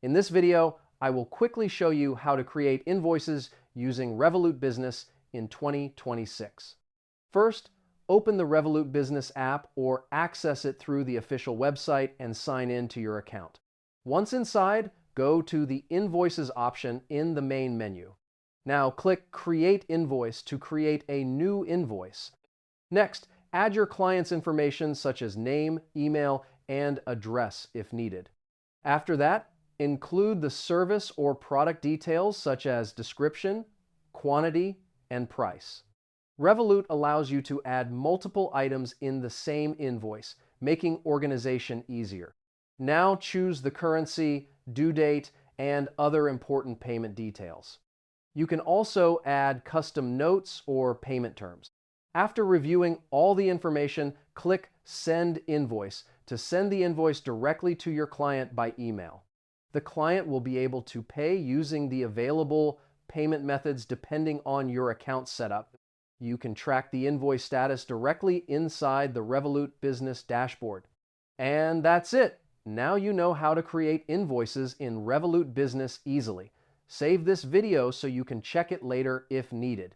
In this video, I will quickly show you how to create invoices using Revolut Business in 2026. First, open the Revolut Business app or access it through the official website and sign in to your account. Once inside, go to the Invoices option in the main menu. Now click Create Invoice to create a new invoice. Next, add your client's information such as name, email, and address if needed. After that, include the service or product details such as description, quantity, and price. Revolut allows you to add multiple items in the same invoice, making organization easier. Now choose the currency, due date, and other important payment details. You can also add custom notes or payment terms. After reviewing all the information, click Send Invoice to send the invoice directly to your client by email. The client will be able to pay using the available payment methods depending on your account setup. You can track the invoice status directly inside the Revolut Business dashboard. And that's it! Now you know how to create invoices in Revolut Business easily. Save this video so you can check it later if needed.